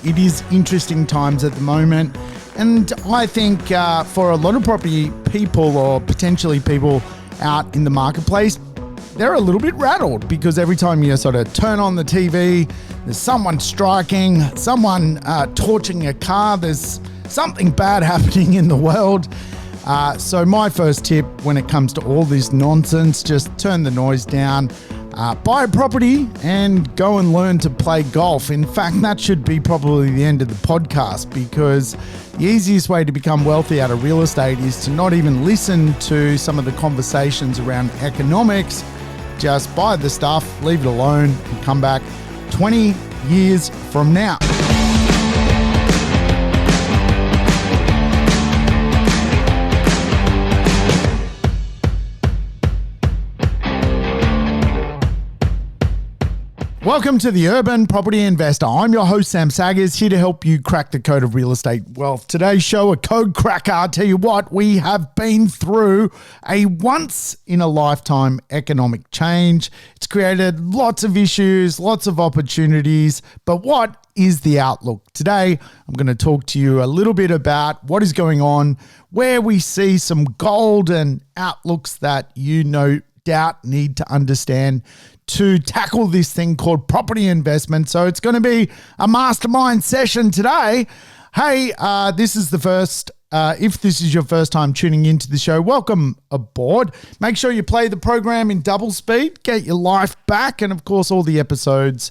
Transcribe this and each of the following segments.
It is interesting times at the moment, and I think for a lot of property people or potentially people out in the marketplace, they're a little bit rattled because every time you sort of turn on the TV, there's someone striking, someone torching a car, there's something bad happening in the world. So my first tip when it comes to all this nonsense, just turn the noise down. Buy a property and go and learn to play golf. In fact, that should be probably the end of the podcast, because the easiest way to become wealthy out of real estate is to not even listen to some of the conversations around economics. Just buy the stuff, leave it alone, and come back 20 years from now. Welcome to the Urban Property Investor. I'm your host, Sam Saggers, here to help you crack the code of real estate wealth. Today's show, a code cracker. I'll tell you what, we have been through a once-in-a-lifetime economic change. It's created lots of issues, lots of opportunities, but what is the outlook? Today, I'm going to talk to you a little bit about what is going on, where we see some golden outlooks that you no doubt need to understand to tackle this thing called property investment. So it's going to be a mastermind session today. Hey, this is the first, if this is your first time tuning into the show, welcome aboard. Make sure you play the program in double speed, get your life back. And of course, all the episodes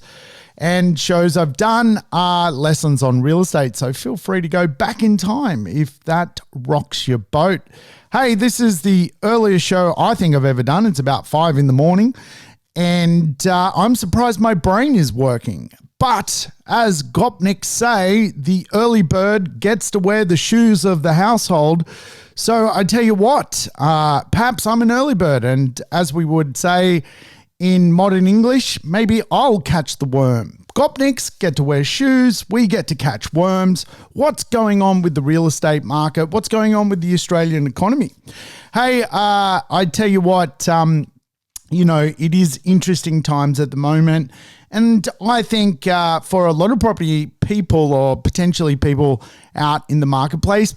and shows I've done are lessons on real estate. So feel free to go back in time if that rocks your boat. Hey, this is the earliest show I think I've ever done. It's about 5 a.m. And I'm surprised my brain is working. But as Gopniks say, the early bird gets to wear the shoes of the household. So I tell you what, perhaps I'm an early bird. And as we would say in modern English, maybe I'll catch the worm. Gopniks get to wear shoes. We get to catch worms. What's going on with the real estate market? What's going on with the Australian economy? Hey, I tell you what, it is interesting times at the moment. And I think for a lot of property people or potentially people out in the marketplace,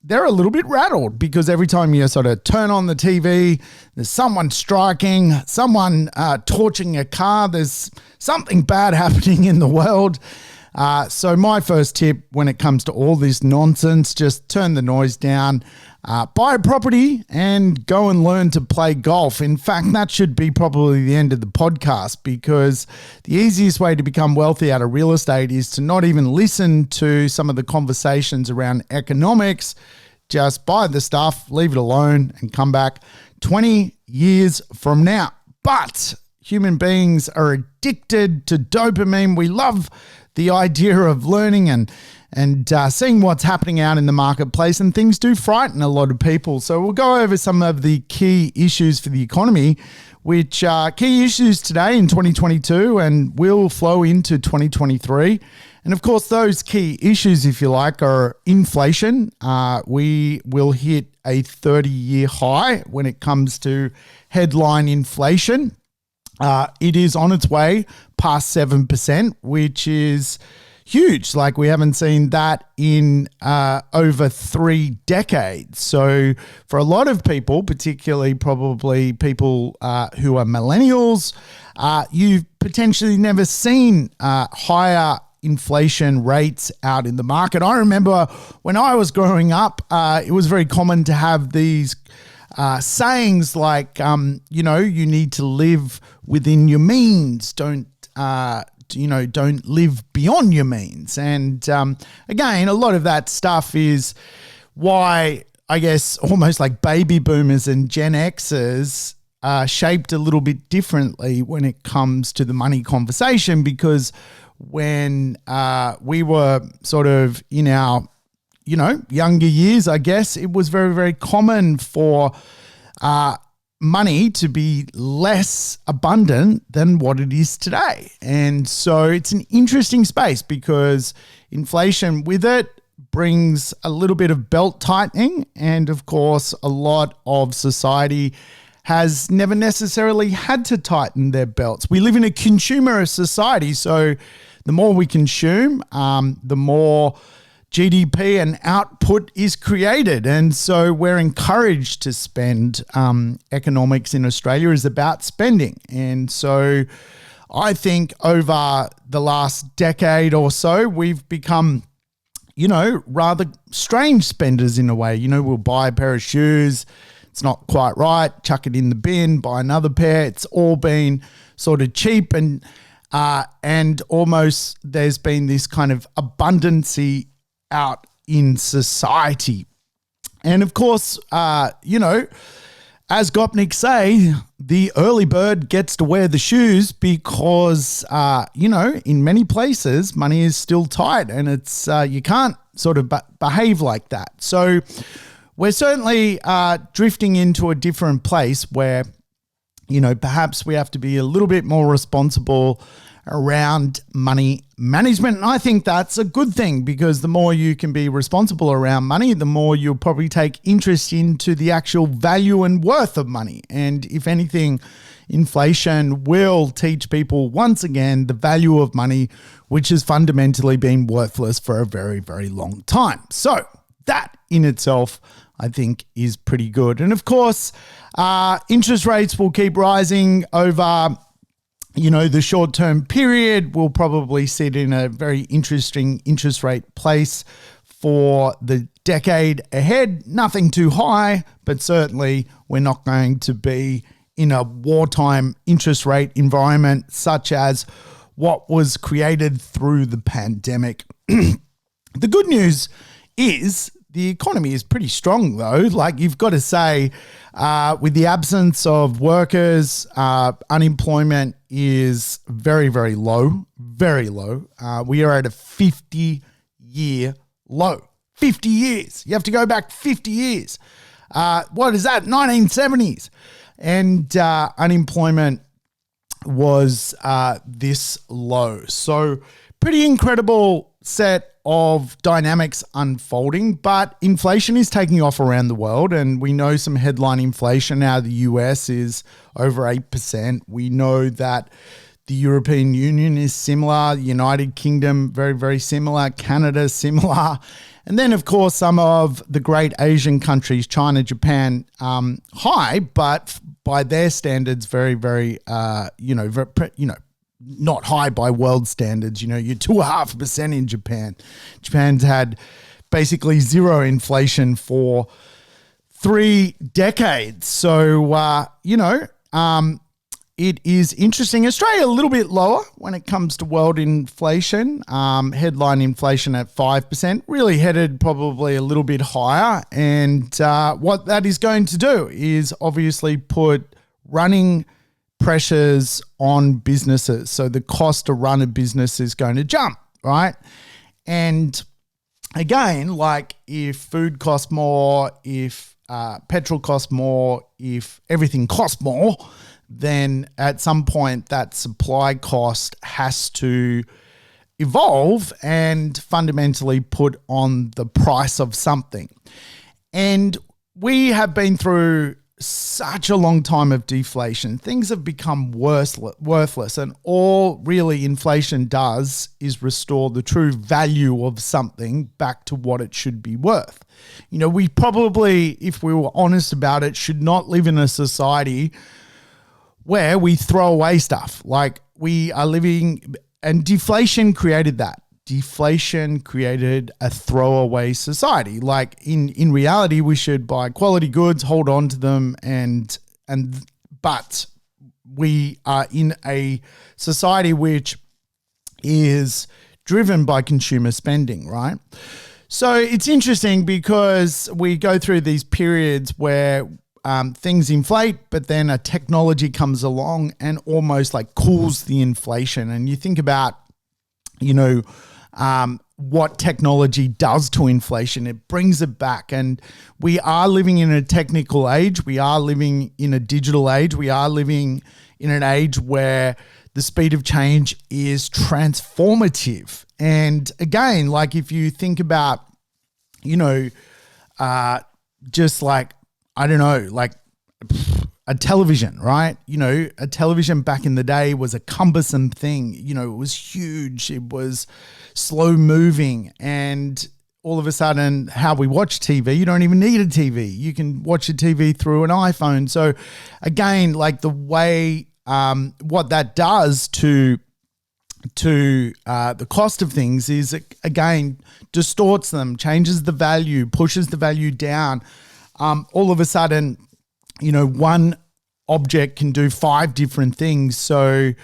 they're a little bit rattled because every time you sort of turn on the TV, there's someone striking, someone torching a car, there's something bad happening in the world. So my first tip when it comes to all this nonsense, just turn the noise down. Buy a property and go and learn to play golf. In fact, that should be probably the end of the podcast, because the easiest way to become wealthy out of real estate is to not even listen to some of the conversations around economics. Just buy the stuff, leave it alone, and come back 20 years from now. But human beings are addicted to dopamine. We love the idea of learning and seeing what's happening out in the marketplace, and things do frighten a lot of people. So we'll go over some of the key issues for the economy, which are key issues today in 2022 and will flow into 2023. And of course, those key issues, if you like, are inflation. We will hit a 30-year high when it comes to headline inflation. It is on its way past 7%, which is huge. Like, we haven't seen that in over 3 decades. So for a lot of people, particularly probably people who are millennials, you've potentially never seen higher inflation rates out in the market. I remember when I was growing up, it was very common to have these sayings like, you need to live within your means. Don't live beyond your means. And again, a lot of that stuff is why I guess almost like baby boomers and Gen Xers are shaped a little bit differently when it comes to the money conversation, because when we were sort of in our younger years, I guess, it was very, very common for money to be less abundant than what it is today. And so it's an interesting space because inflation with it brings a little bit of belt tightening. And of course, a lot of society has never necessarily had to tighten their belts. We live in a consumer society, so the more we consume, the more GDP and output is created. And so we're encouraged to spend. Economics in Australia is about spending. And so I think over the last decade or so, we've become, rather strange spenders in a way. We'll buy a pair of shoes. It's not quite right. Chuck it in the bin, buy another pair. It's all been sort of cheap and almost there's been this kind of abundancy out in society. And of course, as Gopnik say, the early bird gets to wear the shoes because, in many places, money is still tight and it's you can't sort of behave like that. So we're certainly drifting into a different place where, perhaps we have to be a little bit more responsible around money management. And I think that's a good thing because the more you can be responsible around money, the more you'll probably take interest into the actual value and worth of money. And if anything, inflation will teach people once again the value of money, which has fundamentally been worthless for a very, very long time. So that in itself, I think, is pretty good. And of course, interest rates will keep rising over the short-term period. Will probably sit in a very interesting interest rate place for the decade ahead. Nothing too high, but certainly we're not going to be in a wartime interest rate environment such as what was created through the pandemic. The good news is the economy is pretty strong, though. Like, you've got to say, with the absence of workers, unemployment is very, very low, very low. We are at a 50-year low. 50 years. You have to go back 50 years. What is that? 1970s. And unemployment was this low. So pretty incredible set of dynamics unfolding, but inflation is taking off around the world, and we know some headline inflation out of the US is over 8%. We know that the European Union is similar, United Kingdom very, very similar, Canada similar, and then of course some of the great Asian countries, China, Japan, high, but by their standards, very, very, not high by world standards. You're 2.5% in Japan. Japan's had basically zero inflation for 3 decades. So, it is interesting. Australia a little bit lower when it comes to world inflation. Headline inflation at 5%, really headed probably a little bit higher. And what that is going to do is obviously put running pressures on businesses. So the cost to run a business is going to jump, right? And again, like if food costs more, if petrol costs more, if everything costs more, then at some point that supply cost has to evolve and fundamentally put on the price of something. And we have been through such a long time of deflation. Things have become worthless, and all really inflation does is restore the true value of something back to what it should be worth. We probably, if we were honest about it, should not live in a society where we throw away stuff. Like, we are living, and deflation created that. Deflation created a throwaway society. Like, in reality, we should buy quality goods, hold on to them, but we are in a society which is driven by consumer spending, right? So it's interesting because we go through these periods where things inflate, but then a technology comes along and almost like cools the inflation. And you think about, what technology does to inflation. It brings it back. And we are living in a technical age. We are living in a digital age. We are living in an age where the speed of change is transformative. And again, like if you think about, just like, I don't know, like a television, right? A television back in the day was a cumbersome thing. It was huge. It was slow moving. And all of a sudden, how we watch TV, you don't even need a TV. You can watch a TV through an iPhone. So again, like the way, what that does to the cost of things is, again, distorts them, changes the value, pushes the value down. All of a sudden, one object can do 5 different things. So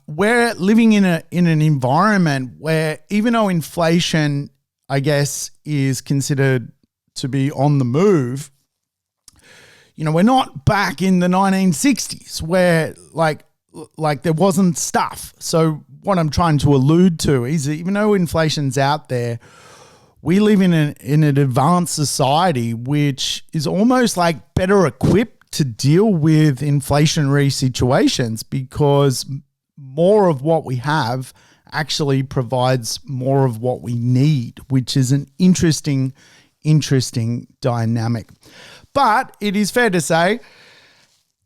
we're living in an environment where, even though inflation, I guess, is considered to be on the move, we're not back in the 1960s where like there wasn't stuff. So what I'm trying to allude to is that even though inflation's out there, we live in an advanced society which is almost like better equipped to deal with inflationary situations, because more of what we have actually provides more of what we need, which is an interesting dynamic. But it is fair to say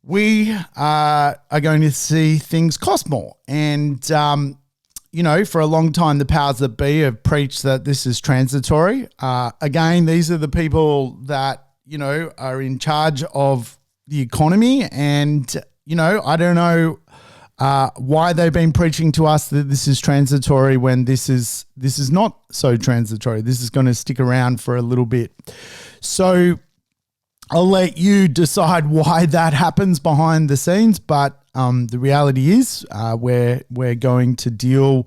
we are going to see things cost more. And, for a long time, the powers that be have preached that this is transitory. Again, these are the people that, are in charge of the economy. And, I don't know why they've been preaching to us that this is transitory when this is not so transitory. This is going to stick around for a little bit. So I'll let you decide why that happens behind the scenes, but the reality is we're going to deal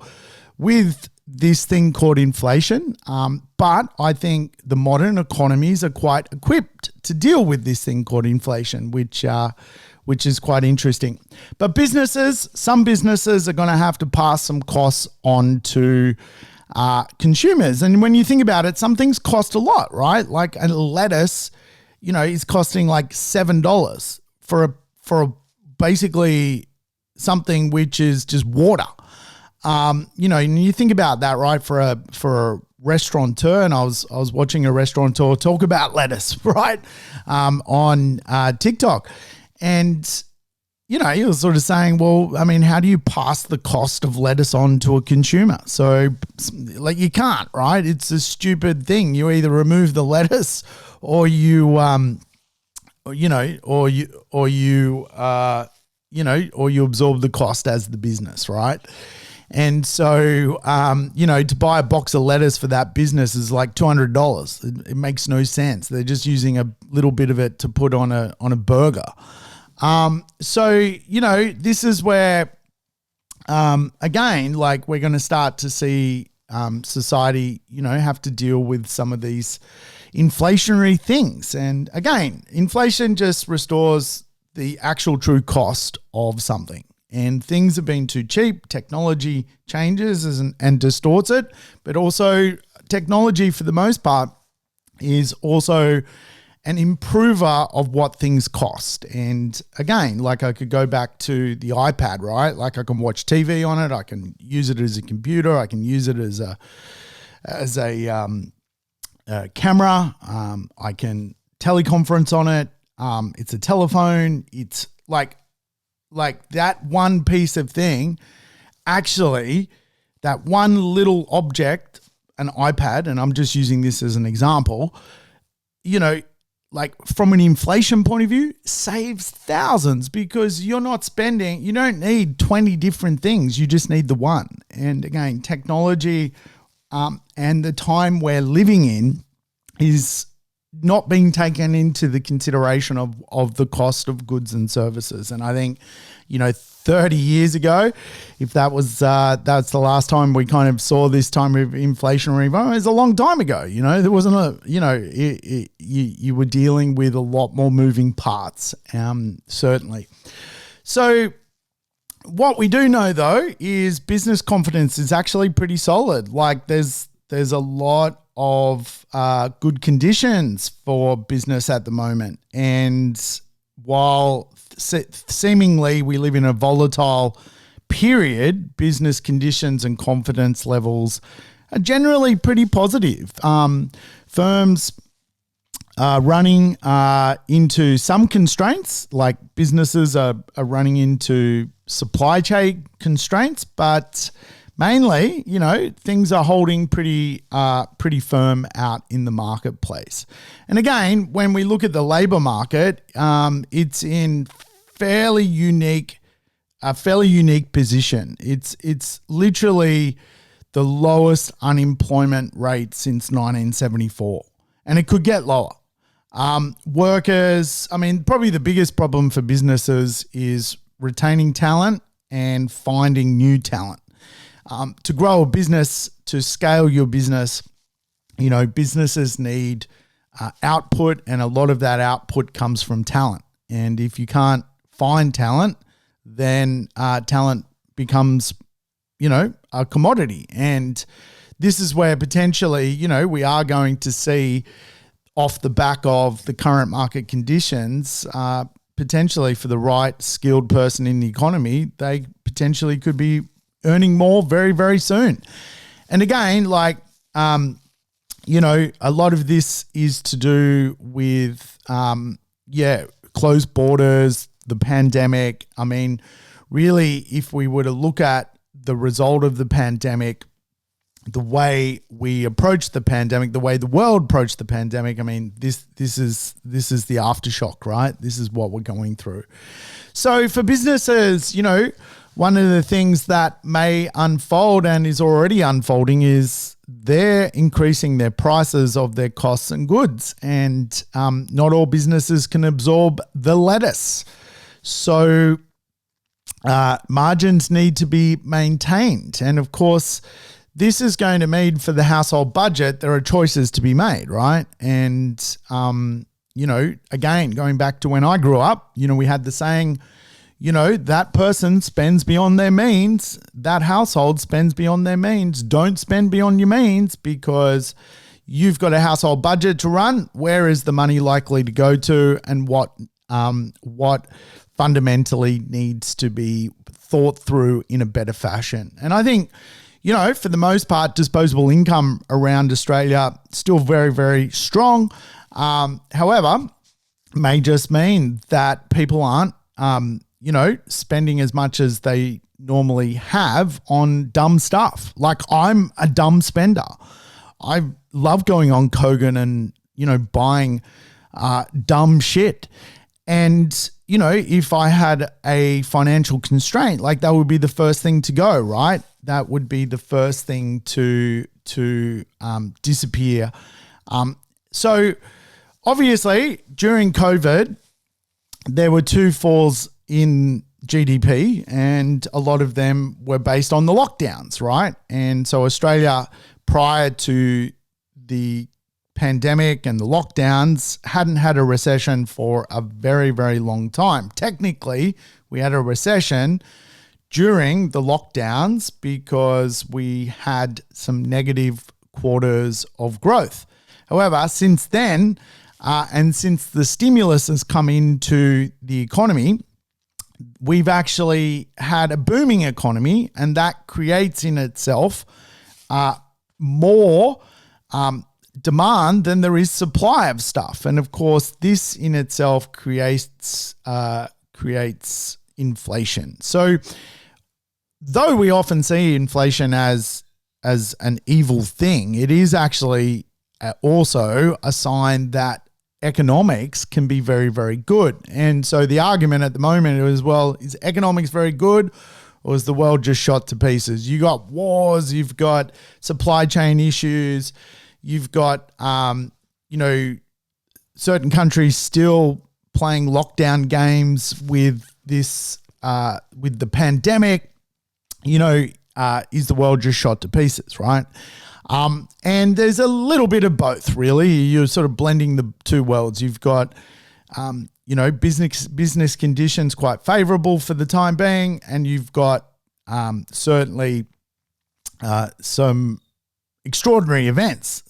with this thing called inflation. But I think the modern economies are quite equipped to deal with this thing called inflation, which is quite interesting. But some businesses are going to have to pass some costs on to consumers. And when you think about it, some things cost a lot, right? Like a lettuce, is costing like $7 for basically something which is just water. And you think about that, right? For a restaurateur, and I was watching a restaurateur talk about lettuce, right? On TikTok. And, he was sort of saying, well, I mean, how do you pass the cost of lettuce on to a consumer? So, like, you can't, right? It's a stupid thing. You either remove the lettuce or you absorb the cost as the business, right? And so, to buy a box of lettuce for that business is like $200. It makes no sense. They're just using a little bit of it to put on a burger. So, this is where, again, like we're going to start to see society, have to deal with some of these inflationary things. And again, inflation just restores the actual true cost of something. And things have been too cheap. Technology changes and distorts it. But also technology, for the most part, is also an improver of what things cost. And again, like I could go back to the iPad, right? Like I can watch TV on it. I can use it as a computer. I can use it as a camera. I can teleconference on it. It's a telephone. It's like that one piece of thing, actually, that one little object, an iPad, and I'm just using this as an example, like from an inflation point of view, saves thousands, because you don't need 20 different things. You just need the one. And again, technology and the time we're living in is not being taken into the consideration of the cost of goods and services. And I think, 30 years ago, if that's the last time we kind of saw this time of inflationary environment, it was a long time ago. There wasn't you were dealing with a lot more moving parts, certainly. So what we do know, though, is business confidence is actually pretty solid. Like there's a lot of good conditions for business at the moment. And while seemingly we live in a volatile period, business conditions and confidence levels are generally pretty positive. Firms running into some constraints, like businesses are running into supply chain constraints, but mainly, things are holding pretty firm out in the marketplace. And again, when we look at the labor market, it's in a fairly unique position. It's literally the lowest unemployment rate since 1974, and it could get lower. Workers, probably the biggest problem for businesses is retaining talent and finding new talent. To grow a business, to scale your business, businesses need output, and a lot of that output comes from talent. And if you can't find talent, then talent becomes, a commodity. And this is where potentially, we are going to see, off the back of the current market conditions, potentially for the right skilled person in the economy, they potentially could be earning more very, very soon. And again, a lot of this is to do with, closed borders, the pandemic. Really, if we were to look at the result of the pandemic, the way we approached the pandemic, the way the world approached the pandemic, this is the aftershock, right? This is what we're going through. So for businesses, one of the things that may unfold and is already unfolding is they're increasing their prices of their costs and goods, and not all businesses can absorb the lettuce. So margins need to be maintained. And of course, this is going to mean for the household budget, there are choices to be made, right? And, again, going back to when I grew up, we had the saying, that person spends beyond their means, that household spends beyond their means. Don't spend beyond your means, because you've got a household budget to run. Where is the money likely to go to, and what fundamentally needs to be thought through in a better fashion? And I think, for the most part, disposable income around Australia still very, very strong. However, may just mean that people aren't, spending as much as they normally have on dumb stuff. Like, I'm a dumb spender. I love going on Kogan and, buying dumb shit. And, if I had a financial constraint, that would be the first thing to go, right? That would be the first thing to disappear. So obviously during COVID, there were two falls in GDP, and a lot of them were based on the lockdowns, right? And so Australia, prior to the pandemic and the lockdowns, hadn't had a recession for a very, very long time. Technically, we had a recession during the lockdowns because we had some negative quarters of growth. However, since then, and since the stimulus has come into the economy, we've actually had a booming economy, and that creates in itself more demand than there is supply of stuff. And of course, this in itself creates inflation. So though we often see inflation as an evil thing, it is actually also a sign that economics can be very, very good. And so the argument at the moment is, well, is economics very good, or is the world just shot to pieces? You got wars, you've got supply chain issues, you've got, certain countries still playing lockdown games with this, with the pandemic. Is the world just shot to pieces, right? And there's a little bit of both, really. You're sort of blending the two worlds. You've got, business conditions quite favorable for the time being, and you've got certainly some extraordinary events.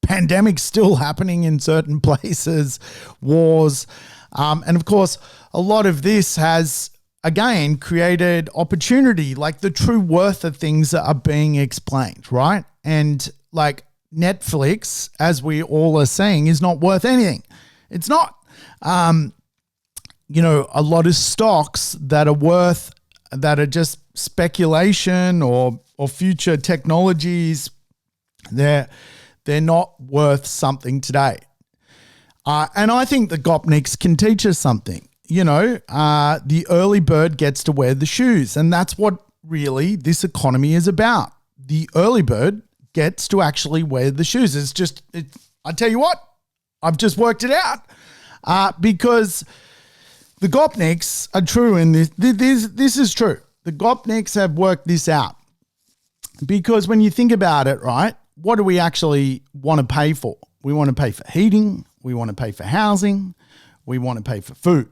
Pandemics still happening in certain places, wars, and of course, a lot of this has, again, created opportunity, like the true worth of things that are being explained, right? And Netflix, as we all are saying, is not worth anything. It's not. A lot of stocks that are just speculation or future technologies, they're not worth something today. And I think the Gopniks can teach us something. The early bird gets to wear the shoes, and that's what really this economy is about. The early bird gets to actually wear the shoes. I tell you what, I've just worked it out because the Gopniks are true in this. This is true. The Gopniks have worked this out because when you think about it, right, what do we actually want to pay for? We want to pay for heating. We want to pay for housing. We want to pay for food.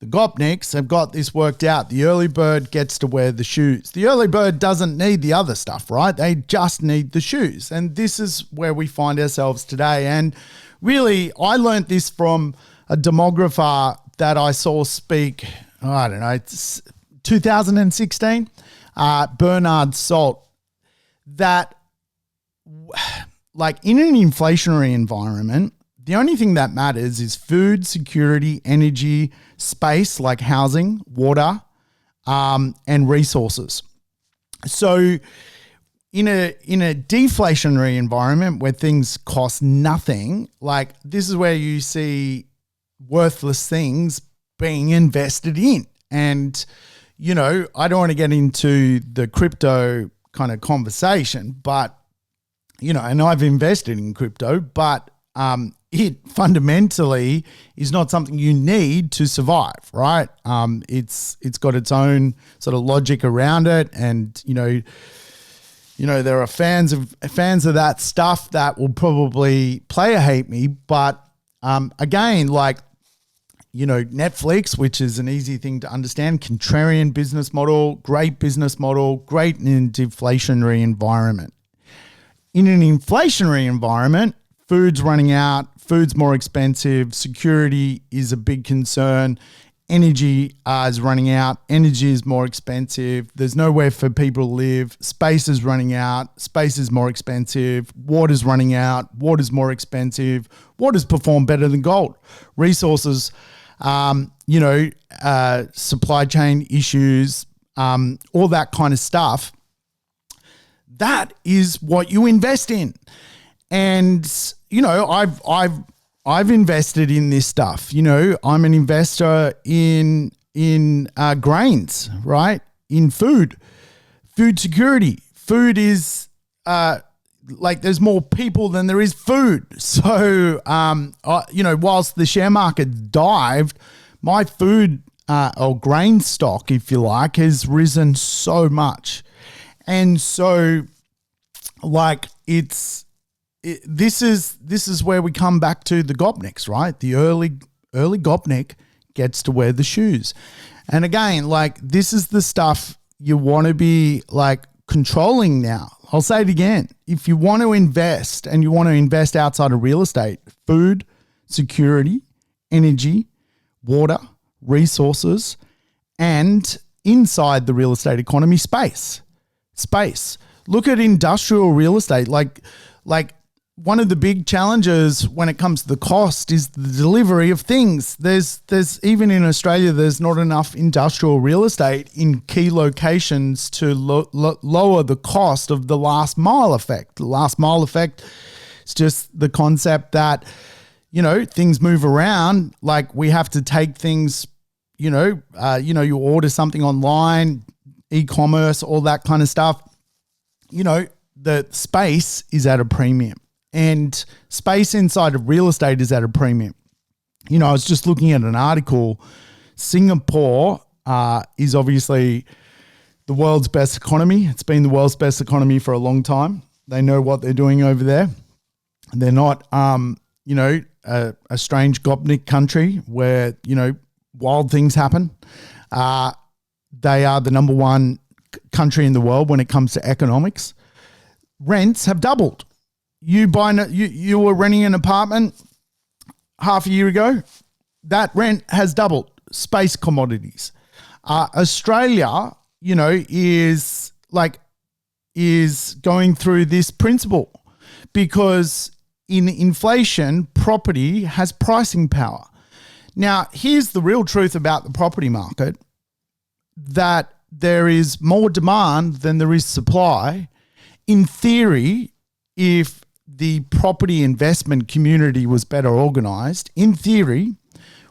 The Gopniks have got this worked out. The early bird gets to wear the shoes. The early bird doesn't need the other stuff, right? They just need the shoes. And this is where we find ourselves today. And really, I learned this from a demographer that I saw speak, I don't know, it's 2016, Bernard Salt, that like in an inflationary environment, the only thing that matters is food, security, energy, space like housing, water, and resources. So in a deflationary environment where things cost nothing, like this is where you see worthless things being invested in. And, I don't want to get into the crypto kind of conversation, but, and I've invested in crypto, but it fundamentally is not something you need to survive, right? It's got its own sort of logic around it, and there are fans of that stuff that will probably player hate me, but again, like Netflix, which is an easy thing to understand, contrarian business model, great in a deflationary environment. In an inflationary environment, food's running out, food's more expensive, security is a big concern, energy is running out, energy is more expensive, there's nowhere for people to live, space is running out, space is more expensive, water's running out, water's more expensive, water's performed better than gold. Resources, supply chain issues, all that kind of stuff. That is what you invest in. And, I've invested in this stuff. I'm an investor in grains, right? In food security. Food is there's more people than there is food. So, whilst the share market dived, my food or grain stock, if you like, has risen so much. And so, this is where we come back to the Gopniks, right? The early Gopnik gets to wear the shoes. And again, this is the stuff you want to be controlling now. I'll say it again. If you want to invest and you want to invest outside of real estate, food, security, energy, water, resources, and inside the real estate economy, space. Look at industrial real estate. Like one of the big challenges when it comes to the cost is the delivery of things. There's even in Australia, there's not enough industrial real estate in key locations to lower the cost of the last mile effect. The last mile effect is just the concept that, things move around. Like we have to take things, you order something online, e-commerce, all that kind of stuff. The space is at a premium. And space inside of real estate is at a premium. I was just looking at an article. Singapore is obviously the world's best economy. It's been the world's best economy for a long time. They know what they're doing over there. They're not, a strange Gopnik country where, wild things happen. They are the number one country in the world when it comes to economics. Rents have doubled. You were renting an apartment half a year ago. That rent has doubled. Space commodities. Australia, is going through this principle. because in inflation, property has pricing power. Now, here's the real truth about the property market, that there is more demand than there is supply. In theory, if the property investment community was better organized, in theory,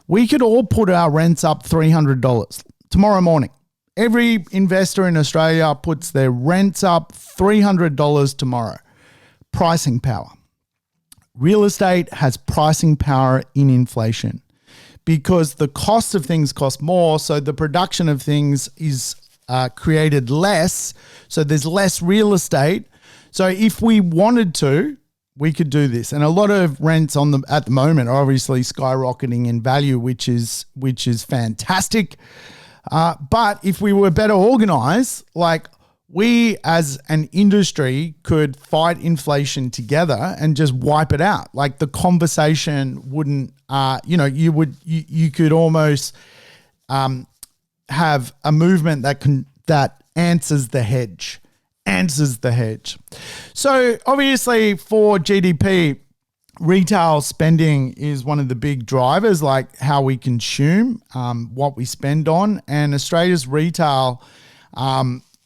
we could all put our rents up $300 tomorrow morning. Every investor in Australia puts their rents up $300 tomorrow. Pricing power. Real estate has pricing power in inflation because the cost of things cost more, so the production of things is created less, so there's less real estate. So if we wanted to, we could do this. And a lot of rents at the moment are obviously skyrocketing in value, which is fantastic. But if we were better organized, like we as an industry could fight inflation together and just wipe it out. Like the conversation wouldn't, you could almost have a movement that answers the hedge. So obviously for GDP, retail spending is one of the big drivers, like how we consume, what we spend on. And Australia's retail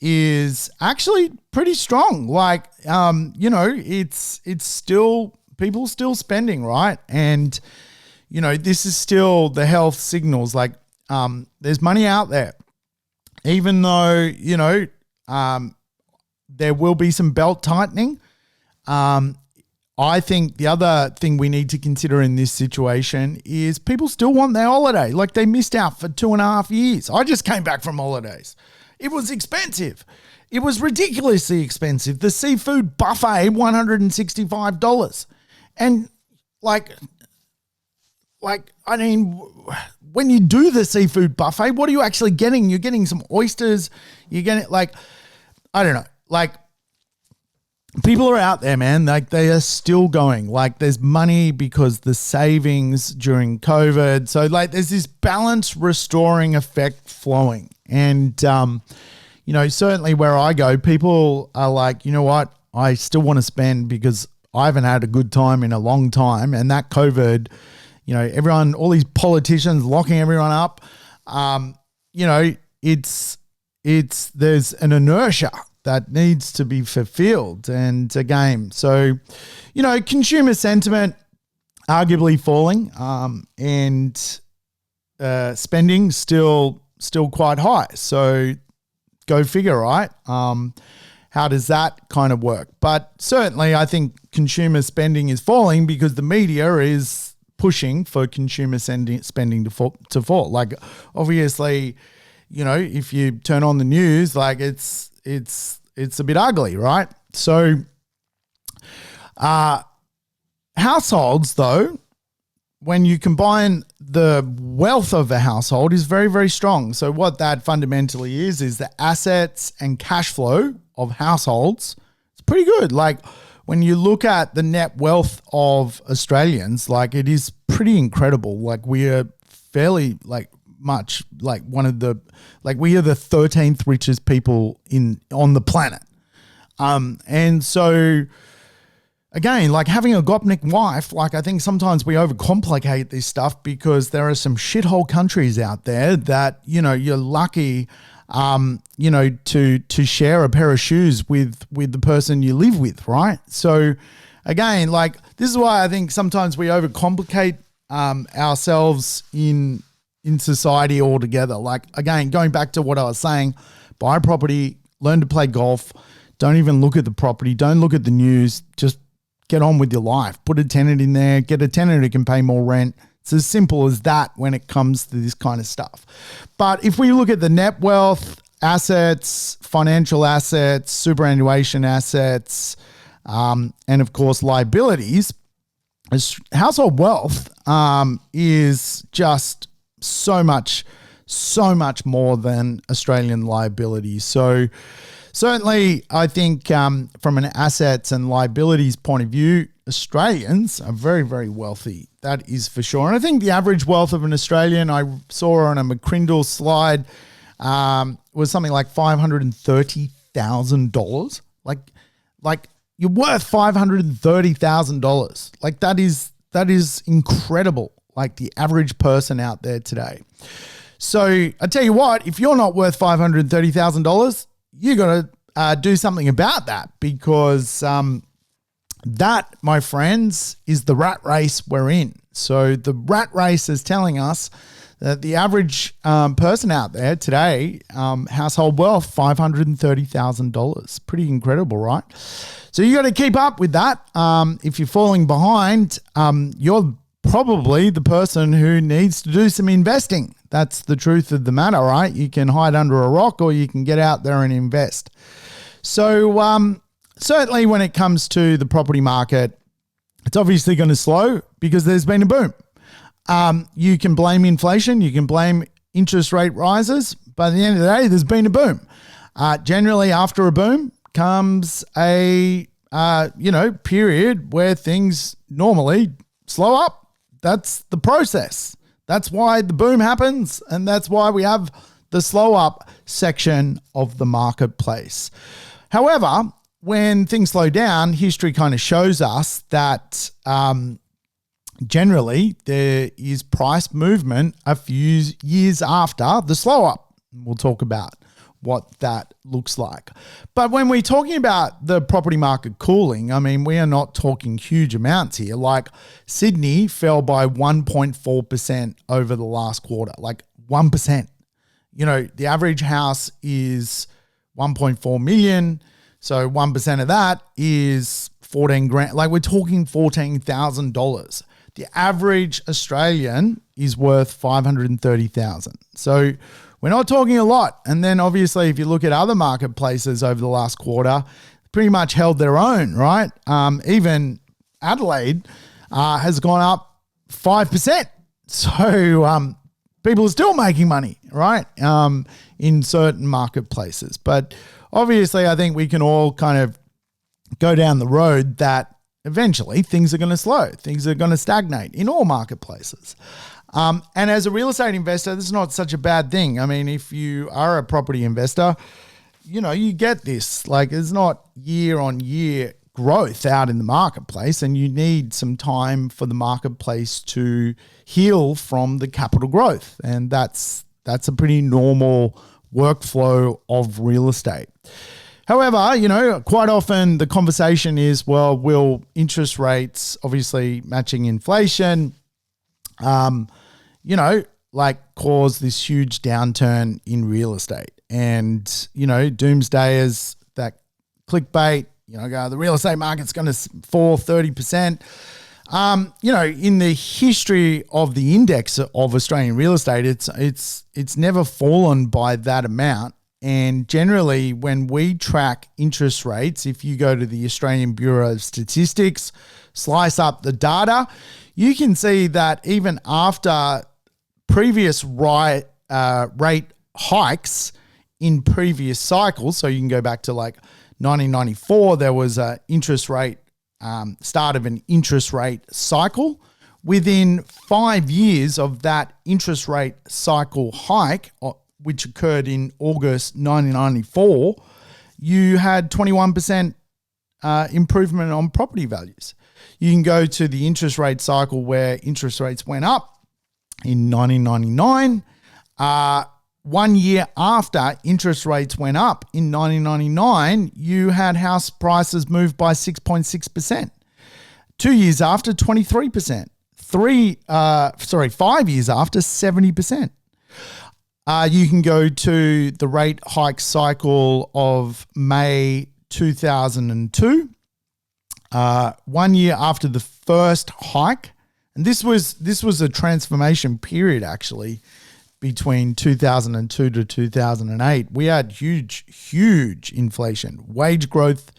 is actually pretty strong. Like, it's still, people still spending, right? And, this is still the health signals. Like, there's money out there, even though, there will be some belt tightening. I think the other thing we need to consider in this situation is people still want their holiday. Like they missed out for 2.5 years. I just came back from holidays. It was expensive. It was ridiculously expensive. The seafood buffet, $165. And when you do the seafood buffet, what are you actually getting? You're getting some oysters. You're getting I don't know. Like people are out there, man. Like they are still going. Like there's money because the savings during COVID. So there's this balance restoring effect flowing. And, certainly where I go, people are like, you know what? I still want to spend because I haven't had a good time in a long time. And that COVID, everyone, all these politicians locking everyone up, there's an inertia that needs to be fulfilled. And again, so, consumer sentiment arguably falling, and spending still quite high. So go figure, right? How does that kind of work? But certainly I think consumer spending is falling because the media is pushing for consumer spending to fall. Like obviously, if you turn on the news, like it's a bit ugly, right? So households, though, when you combine the wealth of a household is very, very strong. So what that fundamentally is the assets and cash flow of households. It's pretty good. Like when you look at the net wealth of Australians, like it is pretty incredible. Like we are fairly much like one of the, we are the 13th richest people on the planet. And so again, like having a Gopnik wife, like I think sometimes we overcomplicate this stuff because there are some shithole countries out there that, you're lucky, to share a pair of shoes with the person you live with, right? So again, this is why I think sometimes we overcomplicate ourselves in society altogether. Like again, going back to what I was saying, buy a property, learn to play golf, don't even look at the property, don't look at the news, just get on with your life. Put a tenant in there, get a tenant who can pay more rent. It's as simple as that when it comes to this kind of stuff. But if we look at the net wealth, assets, financial assets, superannuation assets, and of course liabilities, household wealth is just so much more than Australian liabilities. So certainly, I think from an assets and liabilities point of view, Australians are very, very wealthy. That is for sure. And I think the average wealth of an Australian, I saw on a McCrindle slide, was something like $530,000. you're worth $530,000. Like that is incredible. Like the average person out there today. So I tell you what, if you're not worth $530,000, you got to do something about that, because that, my friends, is the rat race we're in. So the rat race is telling us that the average person out there today, household wealth, $530,000. Pretty incredible, right? So you got to keep up with that. If you're falling behind, you're probably the person who needs to do some investing. That's the truth of the matter, right? You can hide under a rock or you can get out there and invest. So certainly when it comes to the property market, it's obviously going to slow because there's been a boom. You can blame inflation, you can blame interest rate rises, but at the end of the day, there's been a boom. Generally after a boom comes a period where things normally slow up. That's the process. That's why the boom happens, and that's why we have the slow up section of the marketplace. However, when things slow down, history kind of shows us that generally there is price movement a few years after the slow up. We'll talk about what that looks like. But when we're talking about the property market cooling, I mean, we are not talking huge amounts here. Like Sydney fell by 1.4% over the last quarter, like 1%. You know, the average house is 1.4 million. So 1% of that is 14 grand. Like we're talking $14,000. The average Australian is worth 530,000. So we're not talking a lot. And then obviously if you look at other marketplaces over the last quarter, pretty much held their own, right? Even Adelaide has gone up 5%. So people are still making money, right? In certain marketplaces. But obviously I think we can all kind of go down the road that eventually things are going to slow. Things are going to stagnate in all marketplaces. And as a real estate investor, this is not such a bad thing. I mean, if you are a property investor, you know, you get this. Like it's not year on year growth out in the marketplace, and you need some time for the marketplace to heal from the capital growth. And that's a pretty normal workflow of real estate. However, you know, quite often the conversation is, well, will interest rates obviously matching inflation, cause this huge downturn in real estate? And, you know, doomsdayers, that clickbait, the real estate market's going to fall 30%. In the history of the index of Australian real estate, it's never fallen by that amount. And generally, when we track interest rates, if you go to the Australian Bureau of Statistics, slice up the data, you can see that even after previous rate hikes in previous cycles, so you can go back to like 1994, there was a interest rate, start of an interest rate cycle. Within 5 years of that interest rate cycle hike, which occurred in August 1994, you had 21% improvement on property values. You can go to the interest rate cycle where interest rates went up in 1999. 1 year after interest rates went up in 1999, you had house prices move by 6.6%. 2 years after, 23%. 5 years after, 70%. You can go to the rate hike cycle of May 2002. 1 year after the first hike, and this was a transformation period actually between 2002 to 2008. We had huge inflation, wage growth.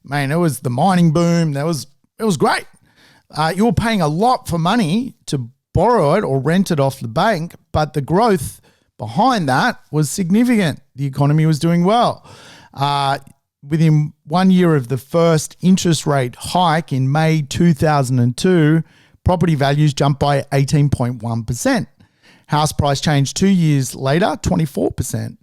Man, it was the mining boom. It was great. You were paying a lot for money to borrow it or rent it off the bank, but the growth behind that was significant. The economy was doing well. Within 1 year of the first interest rate hike in May 2002, property values jumped by 18.1%. House price change 2 years later, 24%.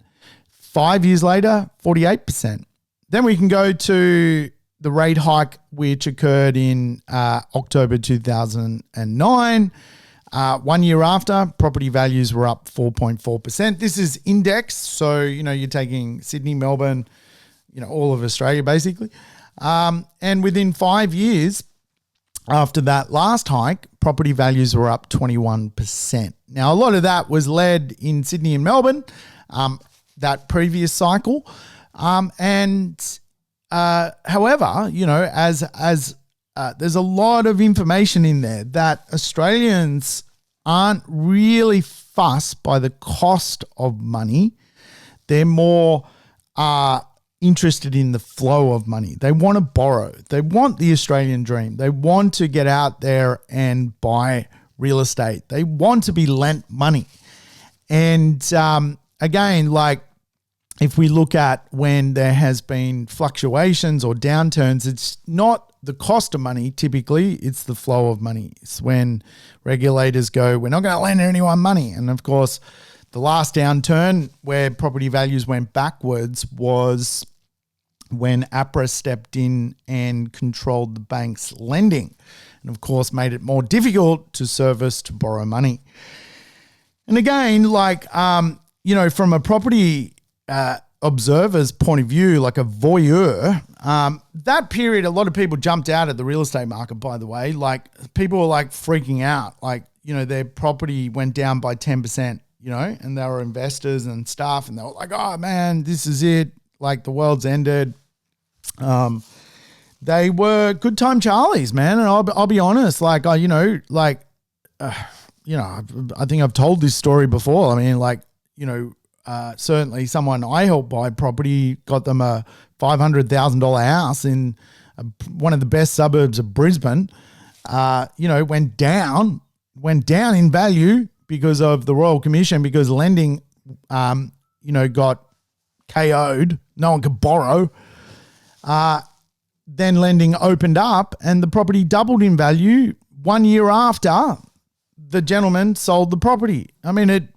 5 years later, 48%. Then we can go to the rate hike, which occurred in October 2009. 1 year after, property values were up 4.4%. This is indexed, so you're taking Sydney, Melbourne, all of Australia basically. And within 5 years after that last hike, property values were up 21%. Now, a lot of that was led in Sydney and Melbourne, that previous cycle. However, as there's a lot of information in there that Australians aren't really fussed by the cost of money. They're more interested in the flow of money. They want to borrow. They want the Australian dream. They want to get out there and buy real estate. They want to be lent money. And again, like if we look at when there has been fluctuations or downturns, it's not the cost of money typically, it's the flow of money. It's when regulators go, we're not going to lend anyone money. And of course, the last downturn where property values went backwards was when APRA stepped in and controlled the bank's lending and, of course, made it more difficult to borrow money. And again, from a property observer's point of view, like a voyeur, that period, a lot of people jumped out at the real estate market, by the way. Like people were like freaking out, their property went down by 10%, and they were investors and stuff. And they were like, oh man, this is it. Like the world's ended. They were good time Charlies, man. And I'll be honest, I think I've told this story before. I mean, certainly someone I helped buy property, got them a $500,000 house in one of the best suburbs of Brisbane, went down in value because of the Royal Commission, because lending, got KO'd. No one could borrow. Then lending opened up and the property doubled in value 1 year after the gentleman sold the property. I mean, it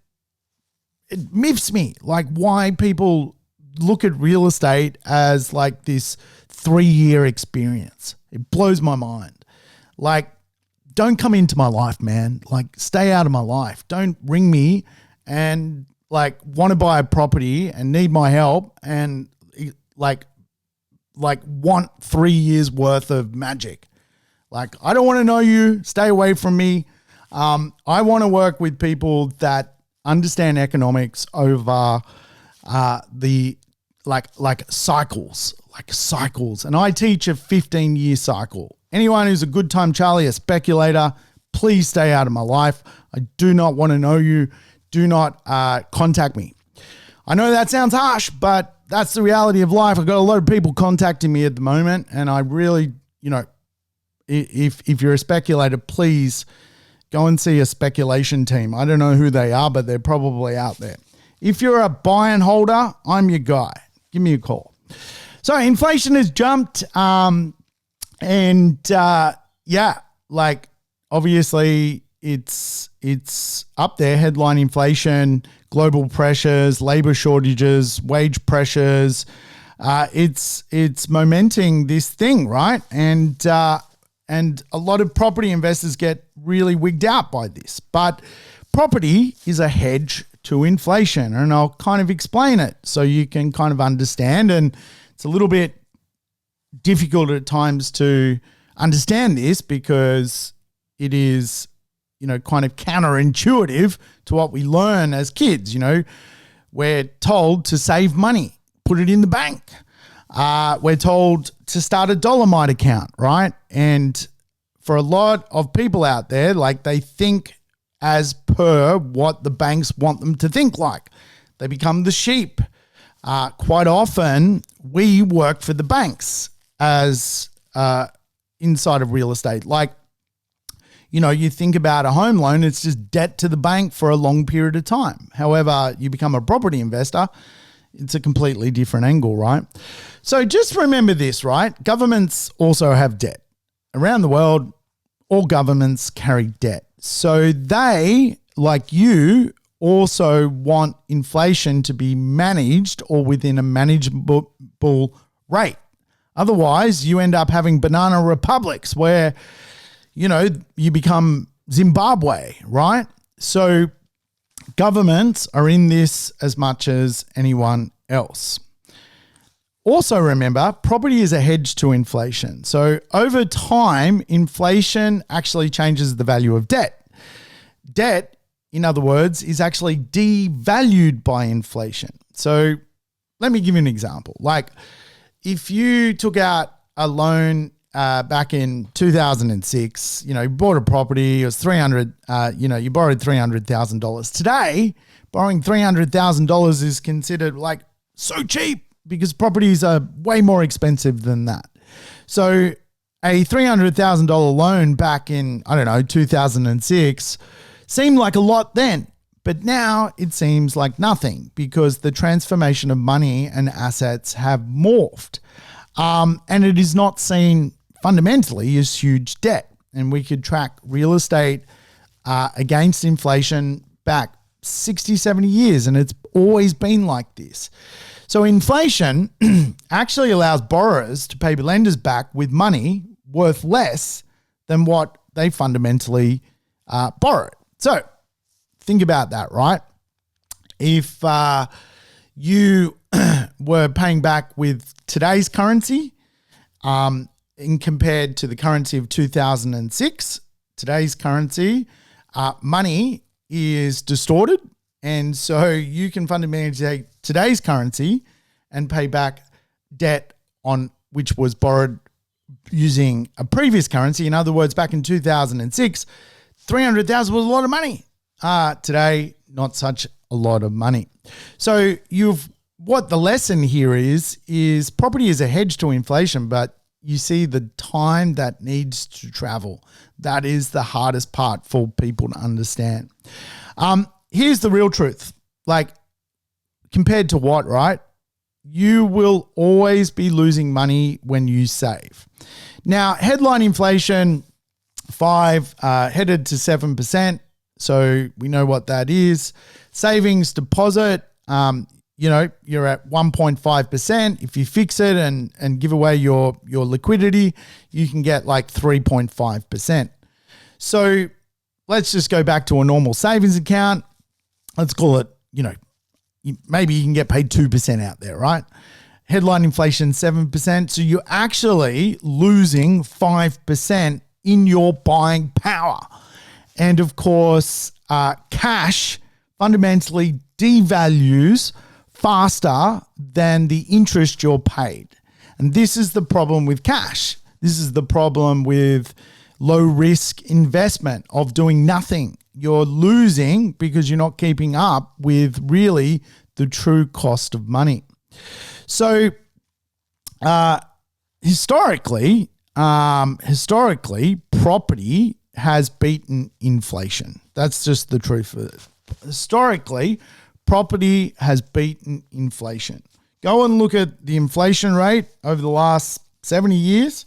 miffs me, why people look at real estate as like this 3-year experience. It blows my mind. Don't come into my life, man. Stay out of my life. Don't ring me and want to buy a property and need my help and want 3 years worth of magic. I don't want to know you. Stay away from me. I want to work with people that understand economics over the cycles. And I teach a 15-year cycle. Anyone who's a good time Charlie, a speculator, please stay out of my life. I do not want to know you. Do not contact me. I know that sounds harsh, but that's the reality of life. I've got a lot of people contacting me at the moment, and I really, if you're a speculator, please go and see a speculation team. I don't know who they are, but they're probably out there. If you're a buy and holder, I'm your guy. Give me a call. So inflation has jumped, obviously it's up there. Headline inflation, global pressures, labor shortages, wage pressures. It's momenting this thing, right? And a lot of property investors get really wigged out by this. But property is a hedge to inflation, and I'll kind of explain it so you can kind of understand. And it's a little bit difficult at times to understand this because it is, kind of counterintuitive to what we learn as kids. We're told to save money, put it in the bank. We're told to start a Dolomite account, right? And for a lot of people out there, they think as per what the banks want them to think like. They become the sheep. Quite often, we work for the banks as inside of real estate. You think about a home loan, it's just debt to the bank for a long period of time. However, you become a property investor, it's a completely different angle, right? So just remember this, right? Governments also have debt. Around the world, all governments carry debt. So they, like you, also want inflation to be managed or within a manageable rate. Otherwise, you end up having banana republics where, you become Zimbabwe, right? So governments are in this as much as anyone else. Also remember, property is a hedge to inflation. So over time, inflation actually changes the value of debt. Debt, in other words, is actually devalued by inflation. So let me give you an example. Like if you took out a loan back in 2006, you bought a property, it was you borrowed $300,000. Today, borrowing $300,000 is considered like so cheap because properties are way more expensive than that. So a $300,000 loan back in, 2006 seemed like a lot then, but now it seems like nothing because the transformation of money and assets have morphed. And it is not seen fundamentally as huge debt. And we could track real estate against inflation back 60, 70 years, and it's always been like this. So inflation actually allows borrowers to pay lenders back with money worth less than what they fundamentally borrowed. So think about that, right? If you were paying back with today's currency in compared to the currency of 2006, today's currency, money is distorted. And so you can fundamentally take today's currency and pay back debt on which was borrowed using a previous currency. In other words, back in 2006, 300,000 was a lot of money. Today, not such a lot of money. So what the lesson here is property is a hedge to inflation, but you see the time that needs to travel. That is the hardest part for people to understand. Here's the real truth. Like, compared to what, right? You will always be losing money when you save. Now, headline inflation, 5, headed to 7%. So we know what that is. Savings deposit, you're at 1.5%. If you fix it and give away your liquidity, you can get like 3.5%. So let's just go back to a normal savings account. Let's call it, maybe you can get paid 2% out there, right? Headline inflation, 7%. So you're actually losing 5% in your buying power. And of course, cash fundamentally devalues faster than the interest you're paid. And this is the problem with cash. This is the problem with low risk investment of doing nothing. You're losing because you're not keeping up with really the true cost of money. So historically, property has beaten inflation. That's just the truth of it. Historically, property has beaten inflation. Go and look at the inflation rate over the last 70 years.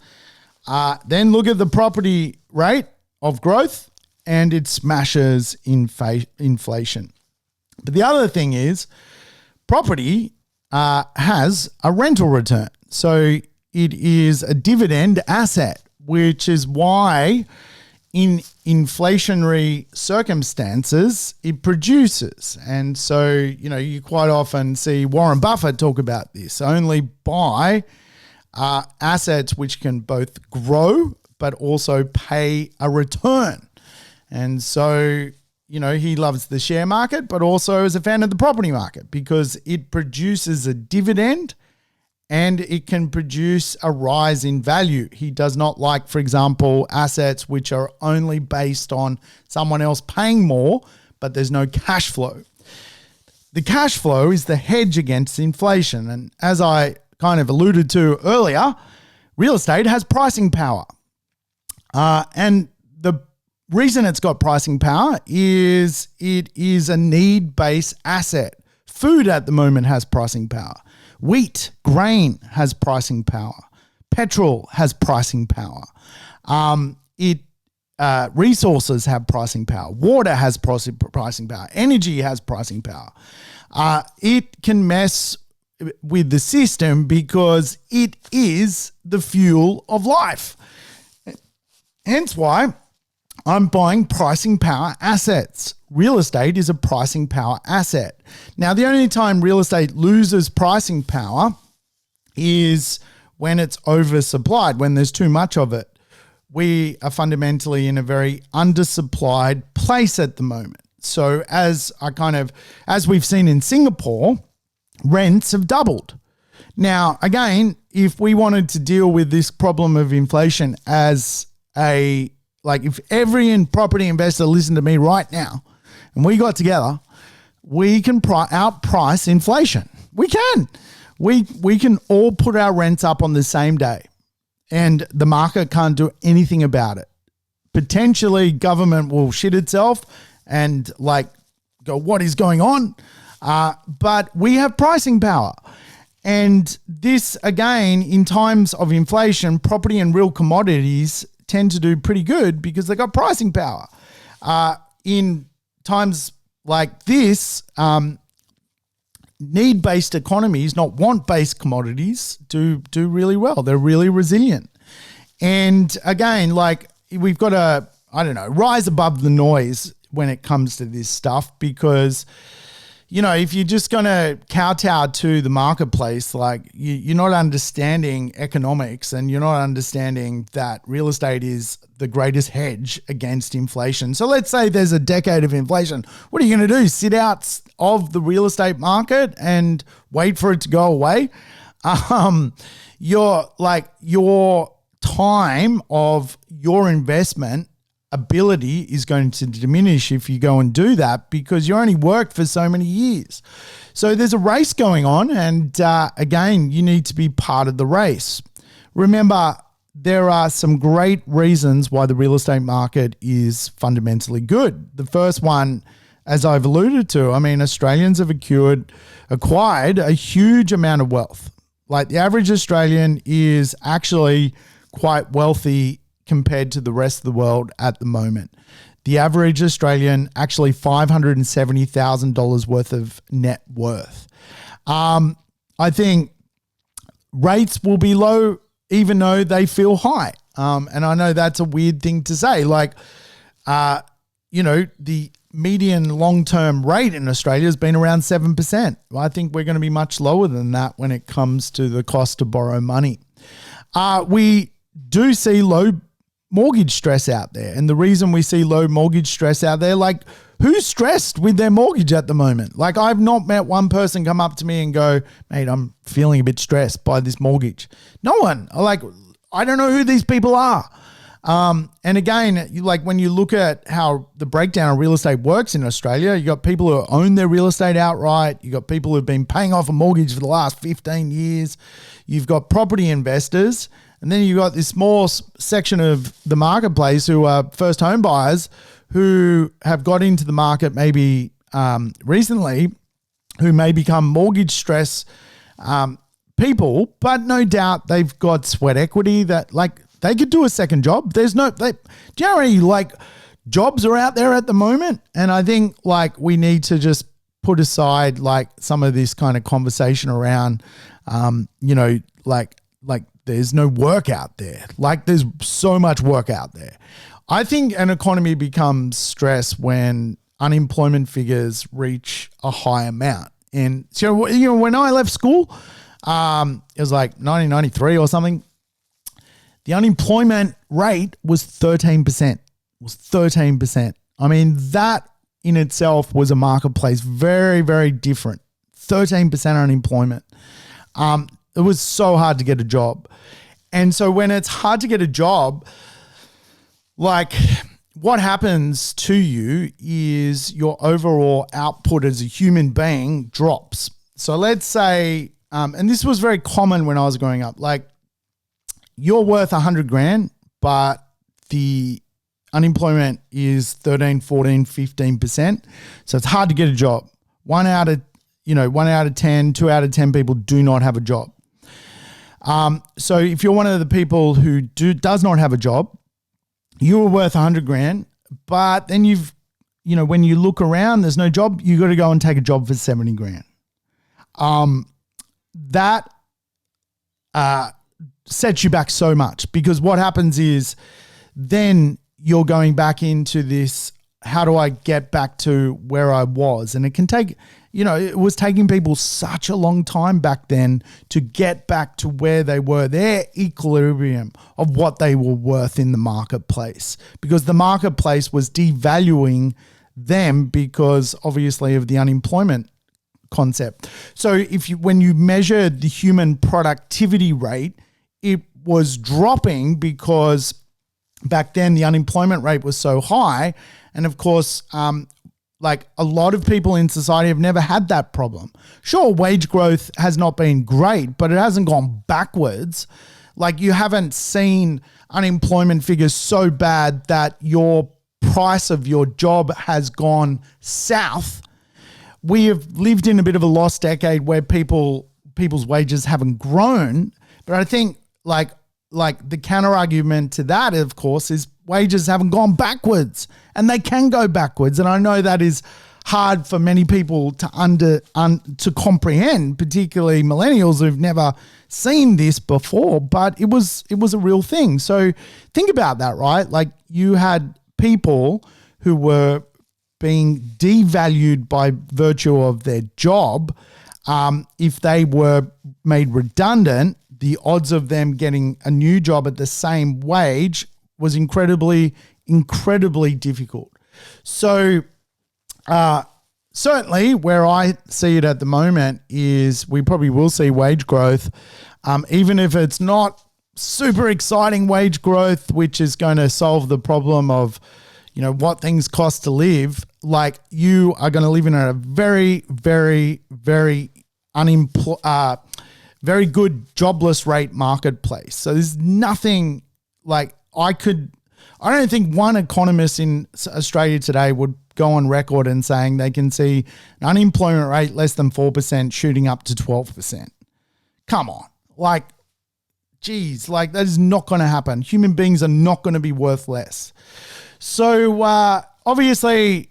Then look at the property rate of growth, and it smashes inflation. But the other thing is, property has a rental return. So it is a dividend asset, which is why in inflationary circumstances, it produces. And so, you quite often see Warren Buffett talk about this. Only buy assets which can both grow but also pay a return. And so, he loves the share market, but also is a fan of the property market because it produces a dividend and it can produce a rise in value. He does not like, for example, assets which are only based on someone else paying more, but there's no cash flow. The cash flow is the hedge against inflation. And as I kind of alluded to earlier, real estate has pricing power. And the reason it's got pricing power is it is a need-based asset. Food at the moment has pricing power. Wheat, grain has pricing power. Petrol has pricing power. Resources have pricing power. Water has pricing power. Energy has pricing power. It can mess with the system because it is the fuel of life. Hence why I'm buying pricing power assets. Real estate is a pricing power asset. Now, the only time real estate loses pricing power is when it's oversupplied, when there's too much of it. We are fundamentally in a very undersupplied place at the moment. So as we've seen in Singapore, rents have doubled. Now, again, if we wanted to deal with this problem of inflation as if every property investor listened to me right now and we got together, we can outprice inflation. We can. We can all put our rents up on the same day and the market can't do anything about it. Potentially government will shit itself and go, what is going on? But we have pricing power. And this, again, in times of inflation, property and real commodities tend to do pretty good because they got pricing power. In times like this, need-based economies, not want-based commodities, do really well. They're really resilient. And again, we've got to, rise above the noise when it comes to this stuff because, if you're just going to kowtow to the marketplace, you're not understanding economics and you're not understanding that real estate is the greatest hedge against inflation. So let's say there's a decade of inflation. What are you going to do? Sit out of the real estate market and wait for it to go away? Your time of your investment ability is going to diminish if you go and do that because you only worked for so many years. So there's a race going on and again, you need to be part of the race. Remember, there are some great reasons why the real estate market is fundamentally good. The first one, as I've alluded to, Australians have acquired a huge amount of wealth. The average Australian is actually quite wealthy compared to the rest of the world at the moment. The average Australian actually $570,000 worth of net worth. I think rates will be low even though they feel high. And I know that's a weird thing to say. The median long-term rate in Australia has been around 7%. I think we're going to be much lower than that when it comes to the cost to borrow money. We do see low mortgage stress out there. And the reason we see low mortgage stress out there, who's stressed with their mortgage at the moment? I've not met one person come up to me and go, mate, I'm feeling a bit stressed by this mortgage. No one. I don't know who these people are. And again, when you look at how the breakdown of real estate works in Australia, you got people who own their real estate outright. You got people who've been paying off a mortgage for the last 15 years. You've got property investors. And then you've got this small section of the marketplace who are first home buyers who have got into the market maybe recently, who may become mortgage stress people, but no doubt they've got sweat equity that they could do a second job. Do you know how many jobs are out there at the moment? And I think we need to just put aside some of this kind of conversation around, there's no work out there. There's so much work out there. I think an economy becomes stressed when unemployment figures reach a high amount. And so, when I left school, it was 1993 or something. The unemployment rate was 13%. That in itself was a marketplace very, very different. 13% unemployment. It was so hard to get a job. And so when it's hard to get a job, what happens to you is your overall output as a human being drops. So let's say, and this was very common when I was growing up, you're worth 100 grand, but the unemployment is 13, 14, 15%. So it's hard to get a job. 1 out of 10, 2 out of 10 people do not have a job. So if you're one of the people who does not have a job, you were worth 100 grand, but then when you look around, there's no job, you got to go and take a job for 70 grand. that sets you back so much, because what happens is then you're going back into this, how do I get back to where I was? And it can take, it was taking people such a long time back then to get back to where they were, their equilibrium of what they were worth in the marketplace, because the marketplace was devaluing them because obviously of the unemployment concept. So when you measure the human productivity rate, it was dropping because back then the unemployment rate was so high. And of course, like a lot of people in society have never had that problem. Sure, wage growth has not been great, but it hasn't gone backwards. Like you haven't seen unemployment figures so bad that your price of your job has gone south. We have lived in a bit of a lost decade where people's wages haven't grown. But I think like the counter argument to that, of course, is wages haven't gone backwards, and they can go backwards. And I know that is hard for many people to comprehend, particularly millennials who've never seen this before, but it was a real thing. So think about that, right? Like you had people who were being devalued by virtue of their job. If they were made redundant, the odds of them getting a new job at the same wage was incredibly, incredibly difficult. So certainly where I see it at the moment is we probably will see wage growth, even if it's not super exciting wage growth, which is going to solve the problem of, what things cost to live. Like you are going to live in a very, very, very very good jobless rate marketplace. So there's nothing like I don't think one economist in Australia today would go on record and saying they can see an unemployment rate less than 4% shooting up to 12%. Come on. Like, geez, like that is not going to happen. Human beings are not going to be worth less. So obviously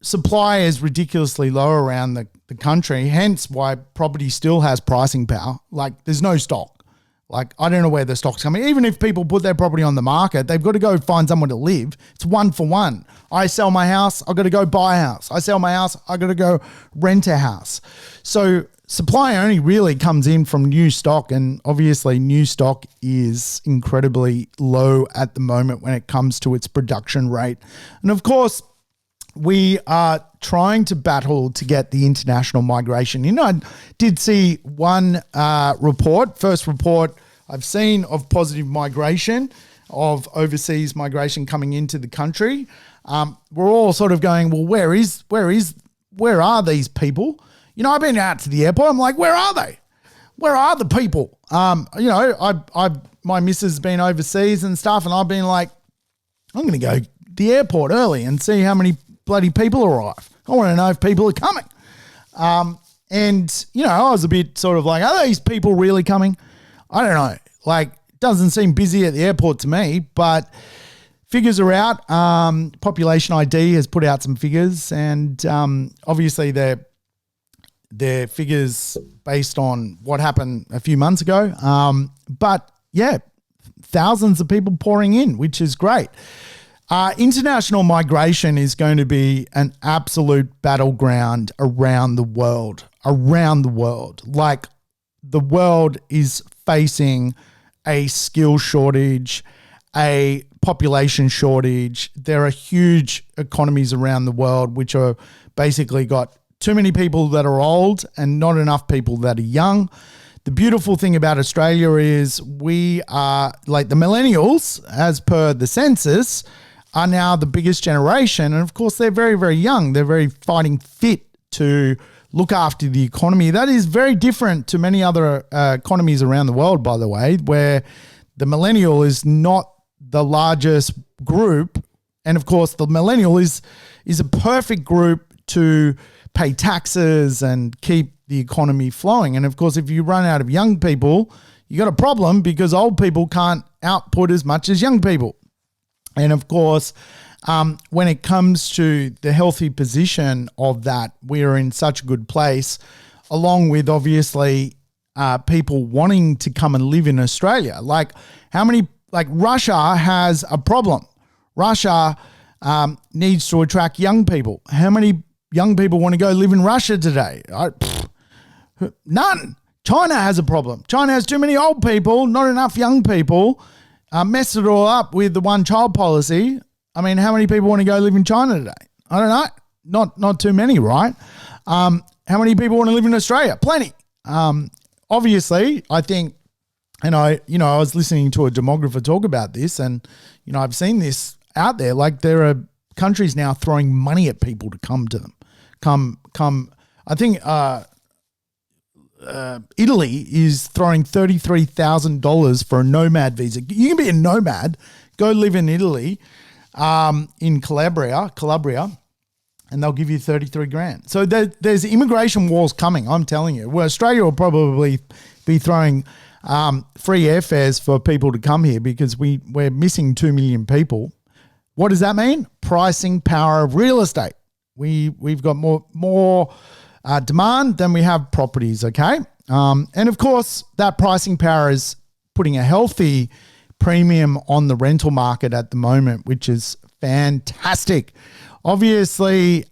supply is ridiculously low around the country, hence why property still has pricing power. Like there's no stock. Like I don't know where the stock's coming. Even if people put their property on the market, they've got to go find somewhere to live. It's one for one. I sell my house, I've got to go buy a house. I sell my house, I've got to go rent a house. So supply only really comes in from new stock, and obviously new stock is incredibly low at the moment when it comes to its production rate. And of course, we are trying to battle to get the international migration. I did see one first report I've seen of positive migration, of overseas migration coming into the country. We're all sort of going, well, where are these people? I've been out to the airport. I'm like, where are they? Where are the people? My missus has been overseas and stuff, and I've been like, I'm going to go to the airport early and see how many bloody people arrive. I want to know if people are coming. I was a bit sort of like, are these people really coming? I don't know. Like, it doesn't seem busy at the airport to me, but figures are out. Population ID has put out some figures, and obviously they're figures based on what happened a few months ago. But yeah, thousands of people pouring in, which is great. International migration is going to be an absolute battleground around the world. Like the world is facing a skill shortage, a population shortage. There are huge economies around the world which are basically got too many people that are old and not enough people that are young. The beautiful thing about Australia is we are like the millennials, as per the census, are now the biggest generation. And of course, they're very, very young. They're very fighting fit to look after the economy. That is very different to many other economies around the world, by the way, where the millennial is not the largest group. And of course, the millennial is a perfect group to pay taxes and keep the economy flowing. And of course, if you run out of young people, you got a problem because old people can't output as much as young people. And of course, when it comes to the healthy position of that, we are in such a good place, along with obviously people wanting to come and live in Australia. Like Russia has a problem. Russia needs to attract young people. How many young people want to go live in Russia today? None. China has a problem. China has too many old people, not enough young people. Messed it all up with the one-child policy. I mean, how many people want to go live in China today? I don't know. Not too many, right? How many people want to live in Australia? Plenty. Obviously, I think, and I was listening to a demographer talk about this, and I've seen this out there. Like, there are countries now throwing money at people to come to them. Come. I think Italy is throwing $33,000 for a nomad visa. You can be a nomad, go live in Italy, in Calabria, and they'll give you 33 grand. So there's immigration wars coming, I'm telling you. Well, Australia will probably be throwing free airfares for people to come here because we're missing 2 million people. What does that mean? Pricing power of real estate. We've got more demand than we have properties, okay? And of course, that pricing power is putting a healthy premium on the rental market at the moment, which is fantastic. Obviously,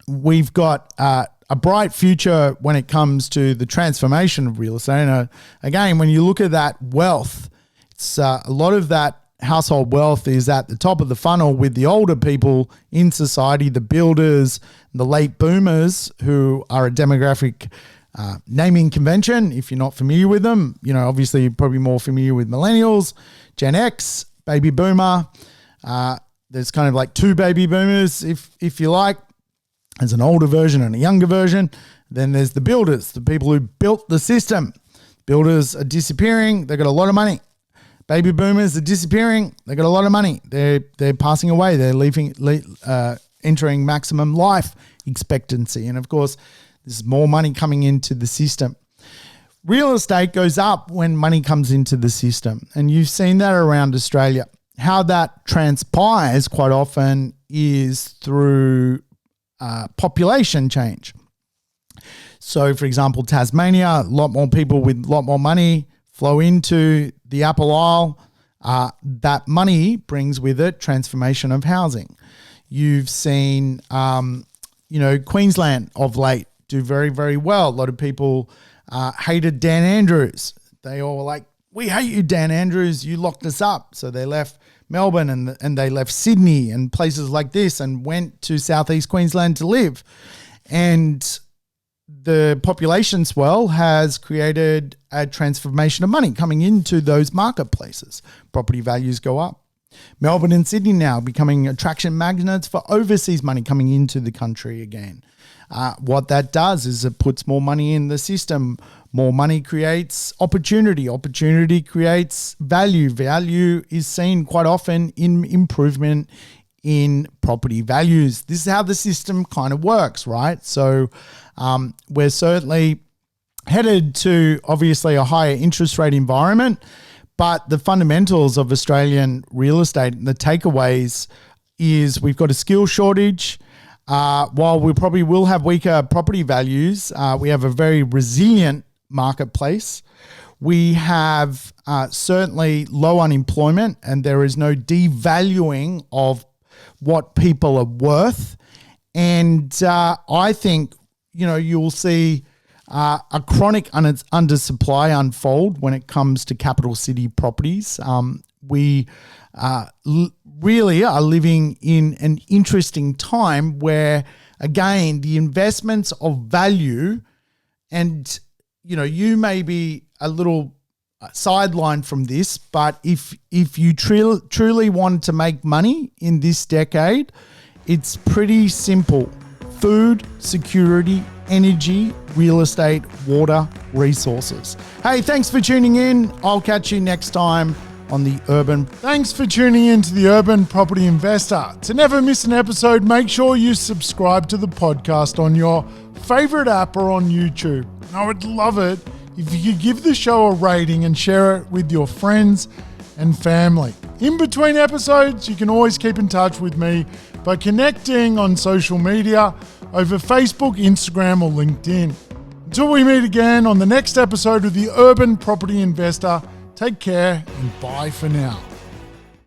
we've got a bright future when it comes to the transformation of real estate. And again, when you look at that wealth, it's a lot of that household wealth is at the top of the funnel with the older people in society, the builders, the late boomers, who are a demographic naming convention. If you're not familiar with them, obviously you're probably more familiar with millennials, Gen X, baby boomer. There's kind of like two baby boomers, if you like. There's an older version and a younger version. Then there's the builders, the people who built the system. Builders are disappearing. They've got a lot of money. Baby boomers are disappearing. They got a lot of money. They're passing away. They're entering maximum life expectancy. And of course, there's more money coming into the system. Real estate goes up when money comes into the system. And you've seen that around Australia. How that transpires quite often is through population change. So, for example, Tasmania, a lot more people with a lot more money flow into the Apple Isle. That money brings with it transformation of housing. You've seen, Queensland of late do very, very well. A lot of people hated Dan Andrews. They all were like, we hate you, Dan Andrews. You locked us up. So they left Melbourne and they left Sydney and places like this and went to southeast Queensland to live. And the population swell has created a transformation of money coming into those marketplaces. Property values go up. Melbourne and Sydney now becoming attraction magnets for overseas money coming into the country again. What that does is it puts more money in the system. More money creates opportunity. Opportunity creates value. Value is seen quite often in improvement in property values. This is how the system kind of works, right? So we're certainly headed to obviously a higher interest rate environment, but the fundamentals of Australian real estate and the takeaways is we've got a skill shortage. While we probably will have weaker property values, we have a very resilient marketplace. We have certainly low unemployment, and there is no devaluing of what people are worth. And I think, you'll see a chronic undersupply unfold when it comes to capital city properties. We really are living in an interesting time where, again, the investments of value, and, you may be a little sidelined from this, but if you truly want to make money in this decade, it's pretty simple. Food, security, energy, real estate, water, resources. Hey, thanks for tuning in. I'll catch you next time on the Urban. Thanks for tuning in to the Urban Property Investor. To never miss an episode, make sure you subscribe to the podcast on your favorite app or on YouTube. I would love it if you could give the show a rating and share it with your friends and family. In between episodes, you can always keep in touch with me by connecting on social media over Facebook, Instagram, or LinkedIn. Until we meet again on the next episode of The Urban Property Investor, take care and bye for now.